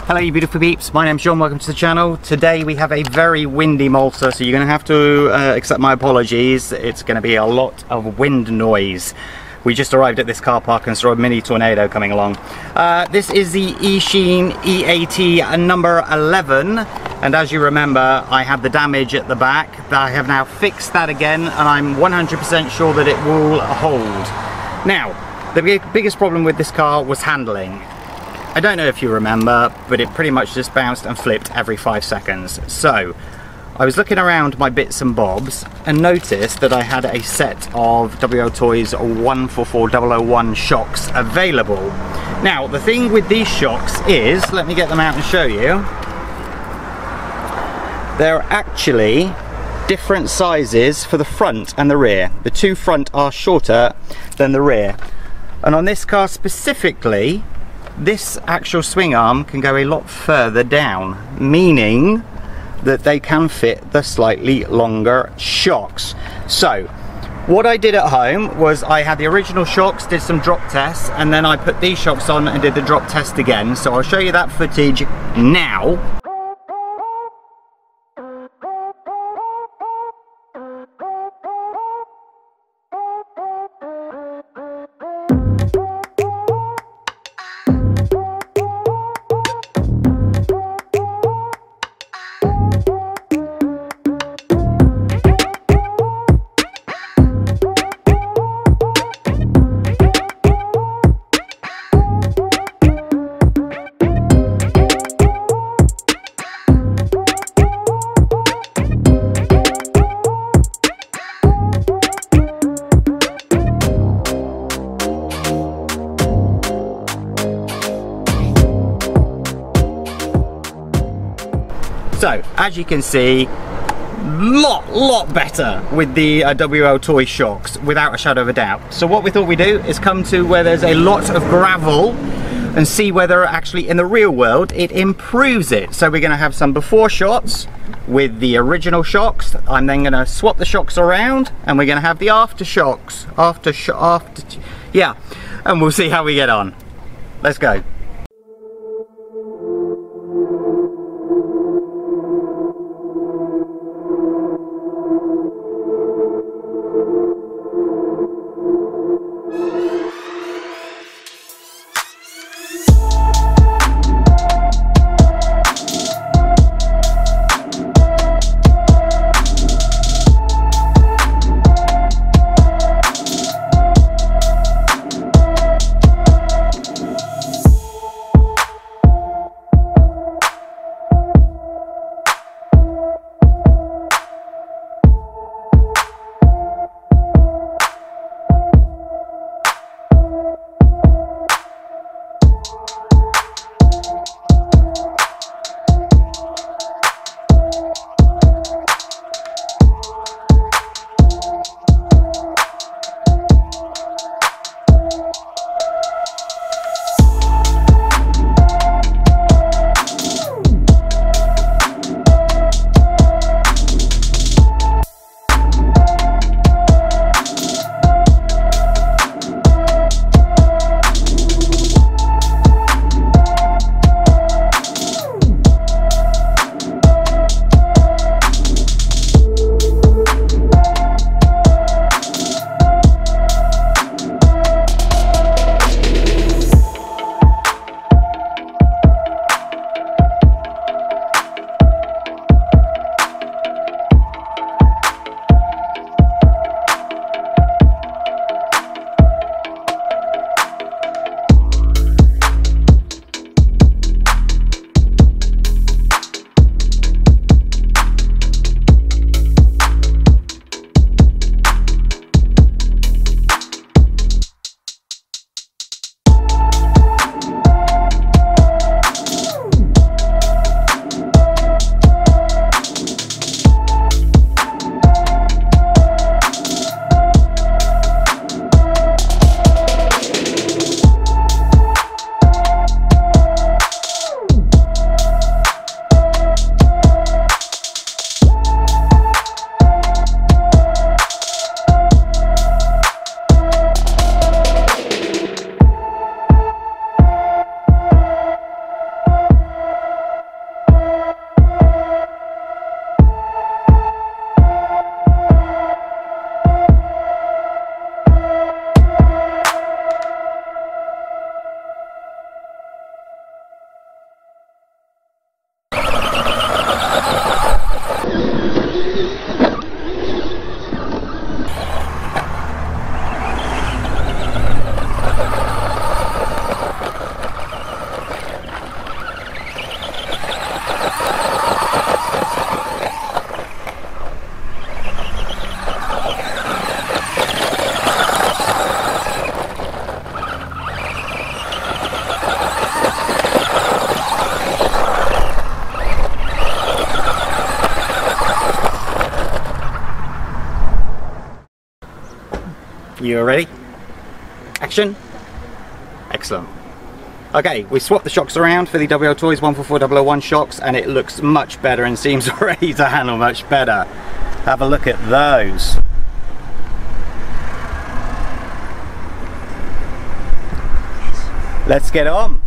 Hello you beautiful peeps, my name's John, welcome to the channel. Today we have a very windy Malta, so you're going to have to accept my apologies. It's going to be a lot of wind noise. We just arrived at this car park and saw a mini tornado coming along. This is the Eachine E80 number 11, and as you remember I had the damage at the back. I have now fixed that again and I'm 100% sure that it will hold. Now, the biggest problem with this car was handling. I don't know if you remember, but it pretty much just bounced and flipped every 5 seconds. So I was looking around my bits and bobs and noticed that I had a set of WL Toys 144001 shocks available. Now the thing with these shocks is, let me get them out and show you, they're actually different sizes for the front and the rear. The two front are shorter than the rear, and on this car specifically, this actual swing arm can go a lot further down, meaning that they can fit the slightly longer shocks. So what I did at home was I had the original shocks, did some drop tests, and then I put these shocks on and did the drop test again. So I'll show you that footage now. So, as you can see, lot better with the WL Toy shocks, without a shadow of a doubt. So what we thought we'd do is come to where there's a lot of gravel and see whether actually in the real world it improves it. So we're going to have some before shots with the original shocks. I'm then going to swap the shocks around and we're going to have the after shocks. Yeah, and we'll see how we get on. Let's go. You ready? Action. Excellent. Okay, we swapped the shocks around for the WL Toys 144001 shocks, and it looks much better and seems ready to handle much better. Have a look at those. Let's get on.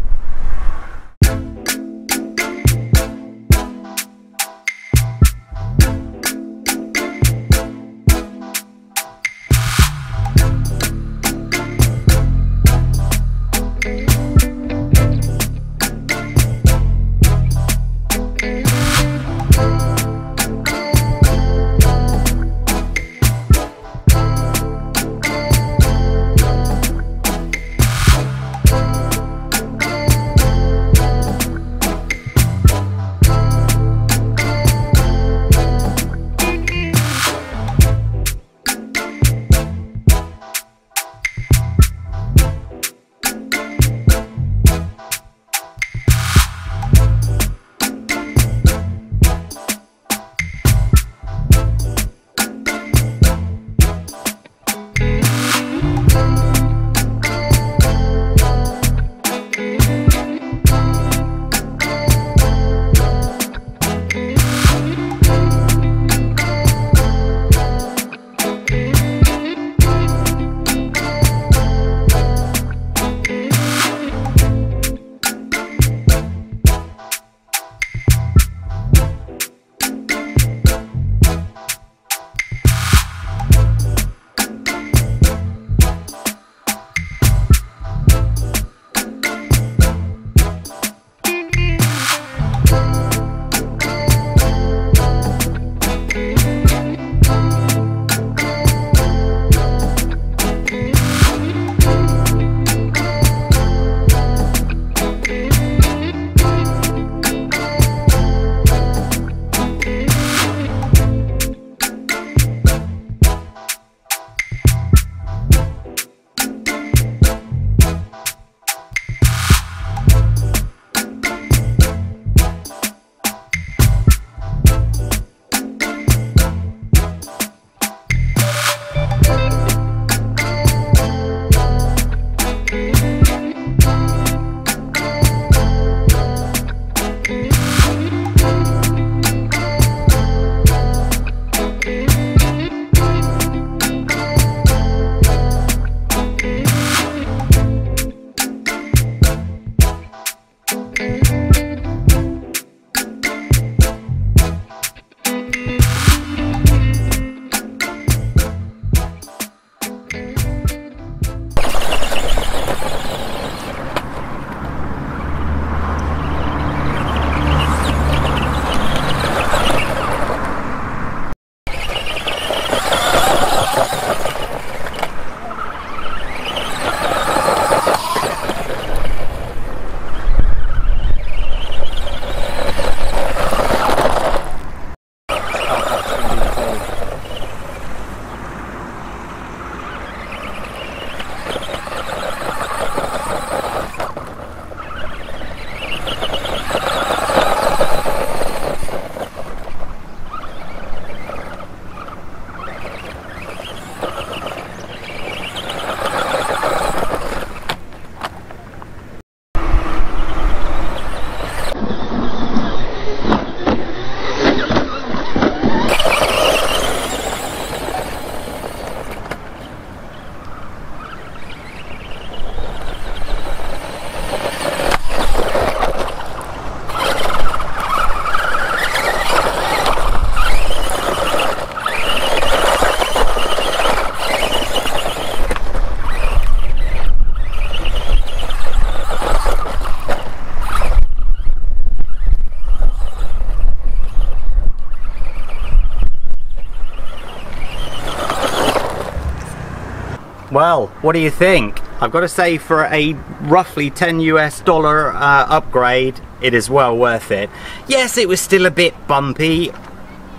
Well, what do you think? I've got to say, for a roughly $10 US upgrade, it is well worth it. Yes, it was still a bit bumpy.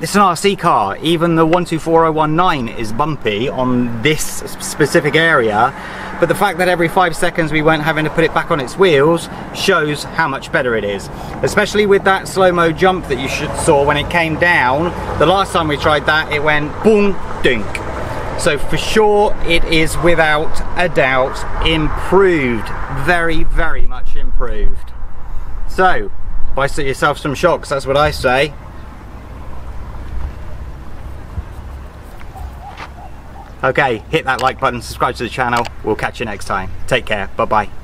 It's an RC car. Even the 124019 is bumpy on this specific area, but the fact that every 5 seconds we weren't having to put it back on its wheels shows how much better it is. Especially with that slow-mo jump that you saw when it came down. The last time we tried that, it went boom, dink. So for sure, it is without a doubt improved. Very, very much improved. So, buy yourself some shocks, that's what I say. Okay, hit that like button, subscribe to the channel. We'll catch you next time. Take care, bye-bye.